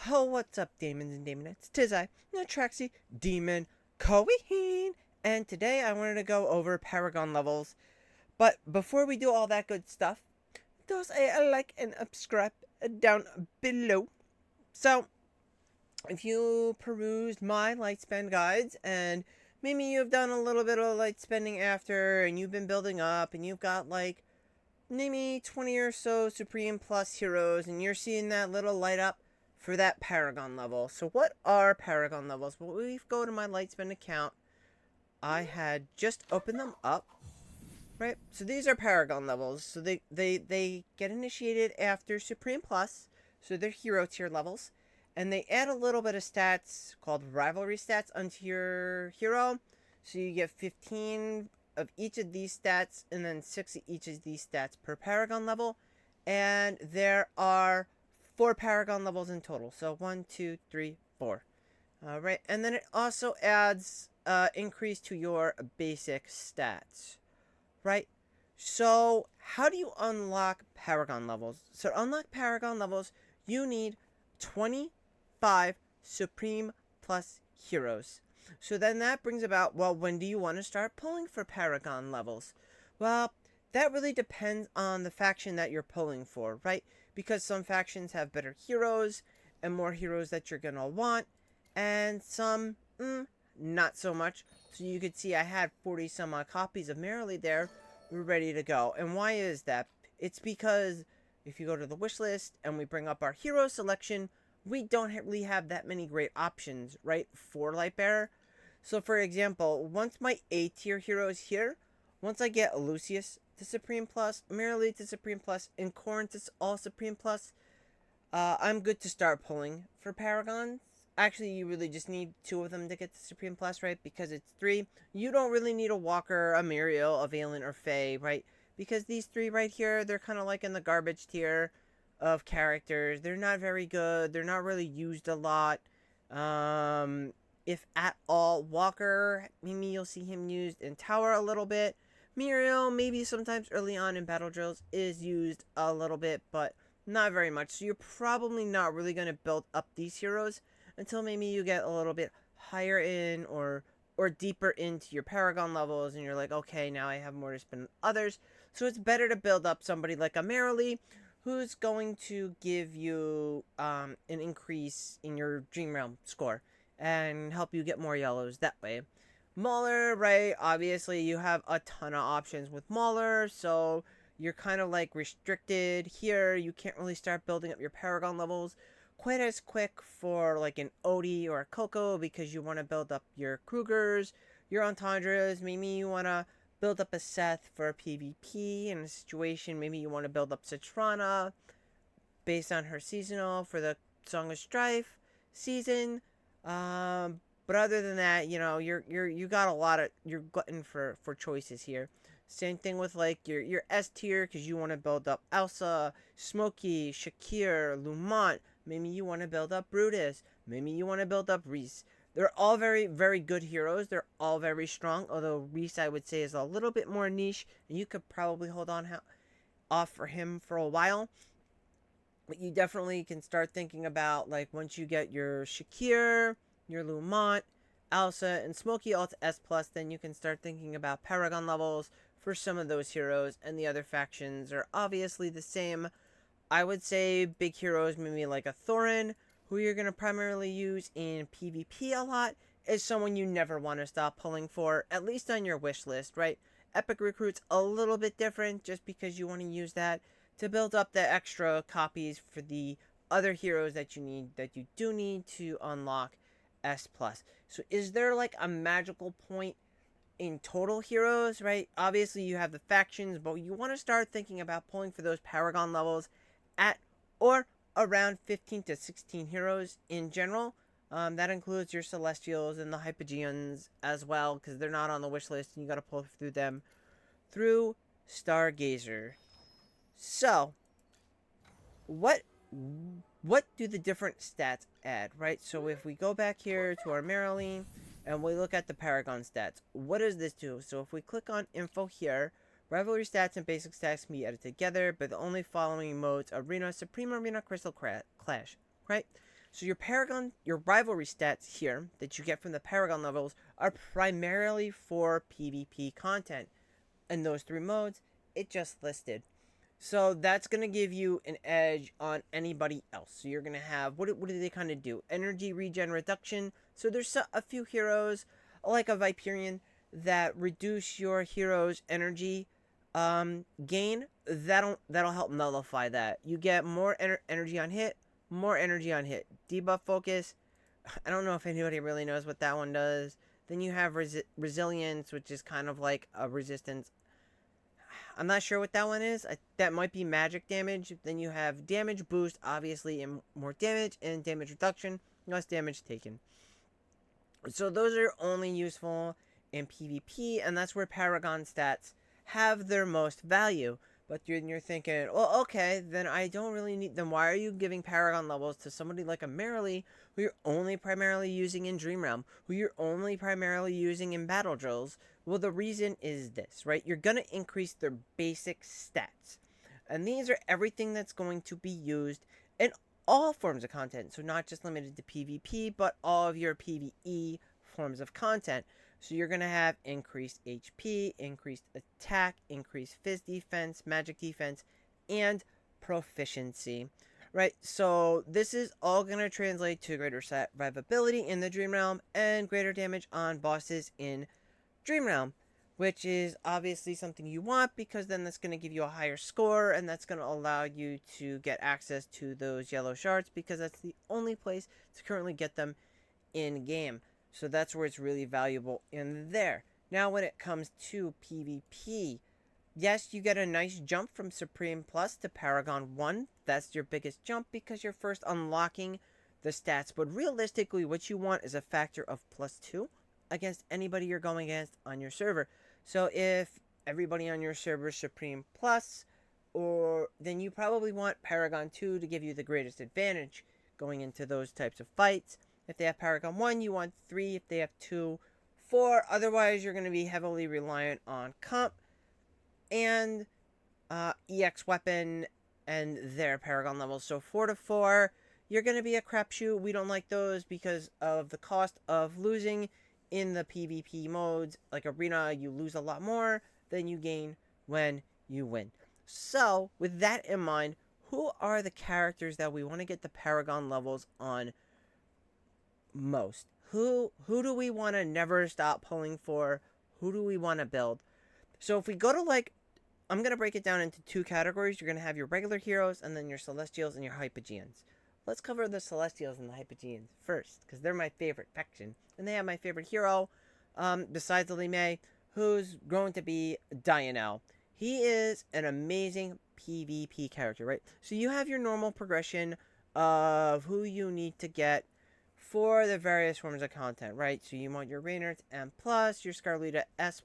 Oh, what's up, Damons and Damonettes? Tis I, Natraxi, Demon, Coheen, and today I wanted to go over Paragon levels. But before we do all that good stuff, toss a like and subscribe down below. So, if you perused my light spend guides, and maybe you've done a little bit of light spending after, and you've been building up, and you've got like maybe 20 or so Supreme Plus heroes, and you're seeing that little light up for that Paragon level. So what are Paragon levels? Well, we go to my Lightspin account. I had just opened them up, right? So these are Paragon levels. So they get initiated after Supreme Plus, so they're hero tier levels. And they add a little bit of stats called rivalry stats onto your hero. So you get 15 of each of these stats and then 6 of each of these stats per Paragon level. And there are 4 Paragon levels in total. So 1, 2, 3, 4. Right, and then it also adds increase to your basic stats. Right? So how do you unlock Paragon levels? So to unlock Paragon levels, you need 25 Supreme Plus heroes. So then that brings about, well, when do you want to start pulling for Paragon levels? Well, that really depends on the faction that you're pulling for, right? Because some factions have better heroes and more heroes that you're going to want, and some, not so much. So you could see I had 40 some odd copies of Merrily there. We're ready to go. And why is that? It's because if you go to the wish list and we bring up our hero selection, we don't really have that many great options, right, for Lightbearer. So for example, once my A tier hero is here, once I get Lucius to Supreme Plus, Merrily to Supreme Plus, and Corrin to all Supreme Plus, I'm good to start pulling for Paragons. Actually, you really just need 2 of them to get to Supreme Plus, right? Because it's 3. You don't really need a Walker, a Muriel, a Valen, or Faye, right? Because these 3 right here, they're kind of like in the garbage tier of characters. They're not very good. They're not really used a lot. If at all. Walker, maybe you'll see him used in Tower a little bit. Muriel, maybe sometimes early on in battle drills, is used a little bit, but not very much. So you're probably not really going to build up these heroes until maybe you get a little bit higher in or deeper into your Paragon levels, and you're like, okay, now I have more to spend on others. So it's better to build up somebody like a Merrily, who's going to give you an increase in your Dream Realm score and help you get more yellows that way. Mauler, right? Obviously, you have a ton of options with Mauler, so you're kind of like restricted here. You can't really start building up your Paragon levels quite as quick for like an Odie or a Coco because you want to build up your Krugers, your Entendres. Maybe you want to build up a Seth for a PvP in a situation. Maybe you want to build up Citrana based on her seasonal for the Song of Strife season. But other than that, you got a lot of you're glutton for choices here. Same thing with like your S tier because you want to build up Elsa, Smokey, Shakir, Lumont. Maybe you want to build up Brutus. Maybe you want to build up Reese. They're all very, very good heroes. They're all very strong. Although Reese, I would say, is a little bit more niche, and you could probably hold on off for him for a while. But you definitely can start thinking about like once you get your Shakir, your Lumont, Elsa, and Smokey all to S plus, then you can start thinking about Paragon levels for some of those heroes, and the other factions are obviously the same. I would say big heroes, maybe like a Thorin, who you're going to primarily use in PvP a lot, is someone you never want to stop pulling for, at least on your wish list, right? Epic Recruit's a little bit different just because you want to use that to build up the extra copies for the other heroes that you do need to unlock S plus. So is there like a magical point in total heroes, right? Obviously you have the factions, but you want to start thinking about pulling for those Paragon levels at or around 15 to 16 heroes in general. That includes your Celestials and the Hypogeans as well, because they're not on the wish list and you got to pull through them through Stargazer. So, what do the different stats add, right? So if we go back here to our Merrily and we look at the Paragon stats, what does this do? So if we click on info here, rivalry stats and basic stats can be added together, but the only following modes: Arena, Supreme Arena, Crystal Clash, right? So your rivalry stats here that you get from the Paragon levels are primarily for PvP content. And those 3 modes, it just listed. So that's going to give you an edge on anybody else. So you're going to have, what do they kind of do? Energy regen reduction. So there's a few heroes, like a Viperian, that reduce your hero's energy gain. That'll help nullify that. You get more energy on hit, more energy on hit. Debuff focus. I don't know if anybody really knows what that one does. Then you have resilience, which is kind of like a resistance. I'm not sure what that one is. That might be magic damage. Then you have damage boost, obviously, and more damage, and damage reduction, less damage taken. So those are only useful in PvP, and that's where Paragon stats have their most value. But you're thinking, well, okay, then I don't really need them. Why are you giving Paragon levels to somebody like a Merrily, who you're only primarily using in Dream Realm, who you're only primarily using in Battle Drills? Well, the reason is this, right? You're going to increase their basic stats. And these are everything that's going to be used in all forms of content. So not just limited to PvP, but all of your PvE forms of content. So you're going to have increased HP, increased attack, increased phys defense, magic defense, and proficiency. Right, so this is all going to translate to greater survivability in the Dream Realm and greater damage on bosses in Dream Realm, which is obviously something you want, because then that's going to give you a higher score, and that's going to allow you to get access to those yellow shards, because that's the only place to currently get them in game. So that's where it's really valuable in there. Now when it comes to PvP, yes, you get a nice jump from Supreme Plus to Paragon 1. That's your biggest jump because you're first unlocking the stats. But realistically, what you want is a factor of +2 against anybody you're going against on your server. So if everybody on your server is Supreme Plus, then you probably want Paragon 2 to give you the greatest advantage going into those types of fights. If they have Paragon 1, you want 3. If they have 2, 4. Otherwise, you're going to be heavily reliant on comp and EX weapon and their Paragon levels. So 4 to 4, you're going to be a crapshoot. We don't like those because of the cost of losing in the PvP modes. Like Arena, you lose a lot more than you gain when you win. So, with that in mind, who are the characters that we want to get the Paragon levels on most? Who do we want to never stop pulling for? Who do we want to build? So if we go to I'm going to break it down into 2 categories. You're going to have your regular heroes and then your Celestials and your Hypogeans. Let's cover the Celestials and the Hypogeans first, because they're my favorite faction. And they have my favorite hero, besides Lily May, who's going to be Dianel. He is an amazing PvP character, right? So you have your normal progression of who you need to get for the various forms of content, right? So you want your Reynards M+, your Scarlita S+,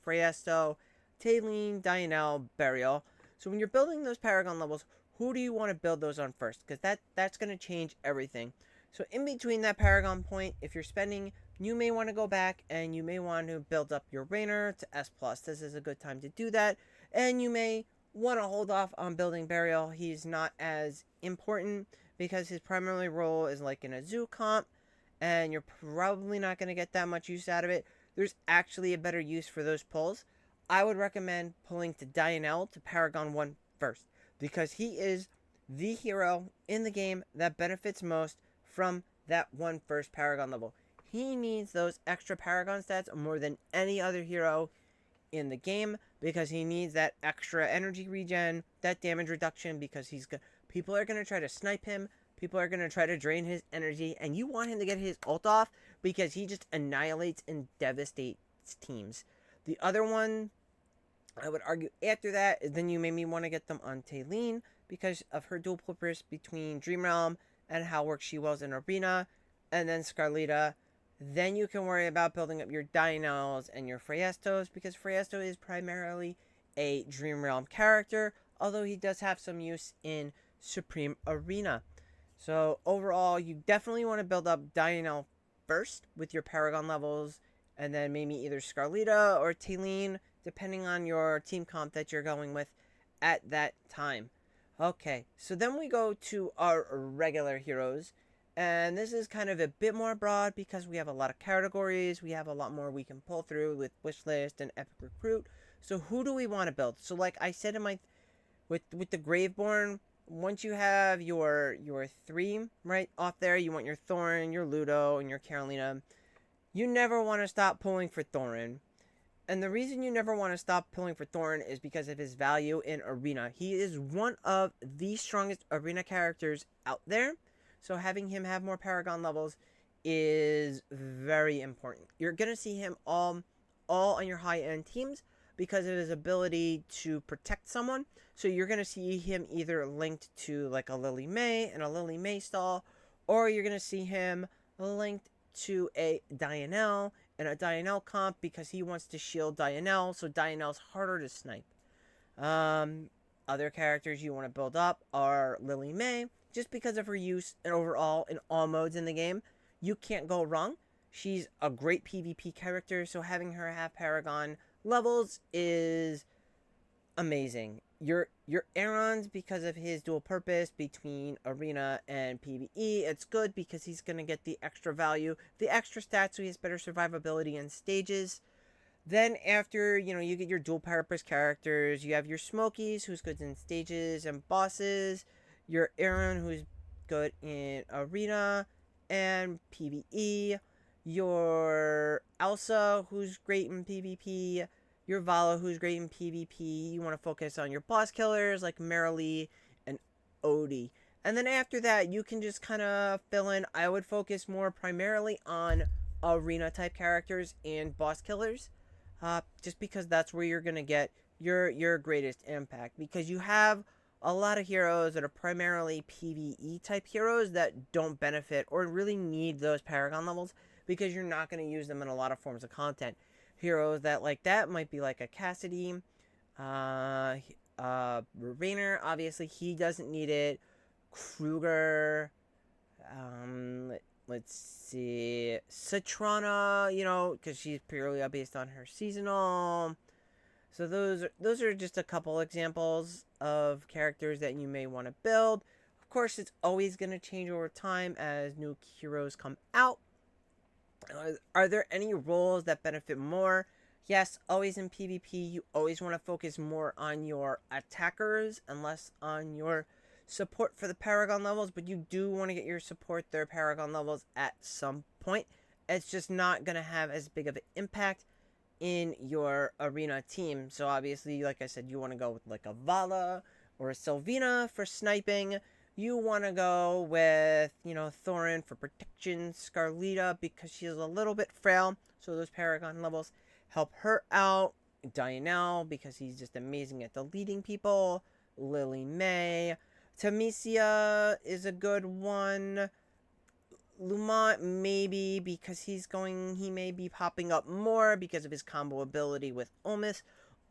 Friesto, Taylene, Dianel, Burial. So when you're building those Paragon levels, who do you want to build those on first? Because that's going to change everything. So in between that Paragon point, if you're spending, you may want to go back and you may want to build up your Raynor to S+. This is a good time to do that. And you may want to hold off on building Burial. He's not as important because his primary role is like in a zoo comp, and you're probably not going to get that much use out of it. There's actually a better use for those pulls. I would recommend pulling to Dianel to Paragon 1 first, because he is the hero in the game that benefits most from that one first Paragon level. He needs those extra Paragon stats more than any other hero in the game, because he needs that extra energy regen, that damage reduction, because people are going to try to snipe him, people are going to try to drain his energy, and you want him to get his ult off because he just annihilates and devastates teams. The other one, I would argue after that, is then you maybe want to get them on Taylene because of her dual purpose between Dream Realm and how work she was in Arena, and then Scarlita. Then you can worry about building up your Dianels and your Friestos, because Friesto is primarily a Dream Realm character, although he does have some use in Supreme Arena. So overall, you definitely want to build up Dianel first with your Paragon levels, and then maybe either Scarlita or Taylene, depending on your team comp that you're going with at that time. Okay, so then we go to our regular heroes, And this is kind of a bit more broad because we have a lot of categories. We have a lot more we can pull through with Wishlist and Epic Recruit. So who do we want to build? So like I said in my with the Graveborn, once you have your three right off there, you want your Thorin, your Ludo, and your Carolina. You never want to stop pulling for Thorin. And the reason you never want to stop pulling for Thorin is because of his value in Arena. He is one of the strongest Arena characters out there. So having him have more Paragon levels is very important. You're going to see him all on your high-end teams because of his ability to protect someone. So you're going to see him either linked to like a Lily May and a Lily May stall, or you're going to see him linked to a Dianelle and a Dianelle comp because he wants to shield Dianelle, so Dianelle's harder to snipe. Other characters you want to build up are Lily May, just because of her use and overall in all modes in the game. You can't go wrong. She's a great PvP character, so having her have Paragon levels is amazing. Your Aaron's, because of his dual purpose between Arena and PvE, it's good because he's going to get the extra value, the extra stats, so he has better survivability in stages. Then after, you get your dual purpose characters, you have your Smokies, who's good in stages and bosses, your Aaron, who's good in Arena and PvE, your Elsa, who's great in PvP, your Vala, who's great in PvP. You want to focus on your boss killers like Marilee and Odie. And then after that, you can just kind of fill in. I would focus more primarily on arena type characters and boss killers, just because that's where you're going to get your greatest impact. Because you have a lot of heroes that are primarily PvE type heroes that don't benefit or really need those Paragon levels because you're not going to use them in a lot of forms of content. Heroes that like that might be like a Cassidy, Rainer, obviously he doesn't need it. Kruger, let's see, Citrana, because she's purely based on her seasonal. So those are just a couple examples of characters that you may want to build. Of course, it's always going to change over time as new heroes come out. Are there any roles that benefit more? Yes, always in PvP, you always want to focus more on your attackers and less on your support for the Paragon levels, but you do want to get your support their Paragon levels at some point. It's just not going to have as big of an impact in your arena team. So obviously, like I said, you want to go with like a Vala or a Sylvina for sniping. You want to go with, Thorin for protection, Scarlita because she's a little bit frail, so those Paragon levels help her out. Dianelle because he's just amazing at deleting people. Lily May. Tamesia is a good one. Lumont maybe because he may be popping up more because of his combo ability with Olmus.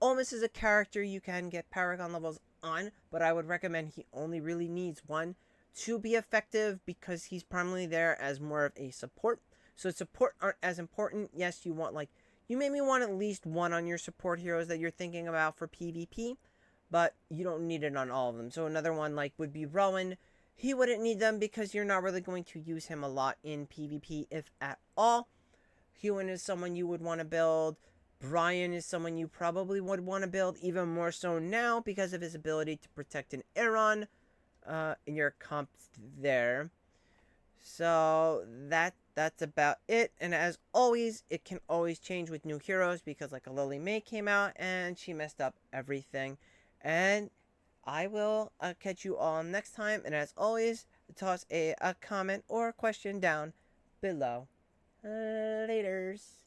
Olmus is a character you can get Paragon levels on, but I would recommend he only really needs one to be effective because he's primarily there as more of a support. So support aren't as important. Yes, you maybe want at least one on your support heroes that you're thinking about for PvP, but you don't need it on all of them. So another one would be Rowan. He wouldn't need them because you're not really going to use him a lot in PvP, if at all. Hewan is someone you would want to build. Brian is someone you probably would want to build even more so now because of his ability to protect an Aaron in your comps there. So that's about it. And as always, it can always change with new heroes because like a Lily May came out and she messed up everything. And I will catch you all next time. And as always, toss a comment or a question down below. Laters.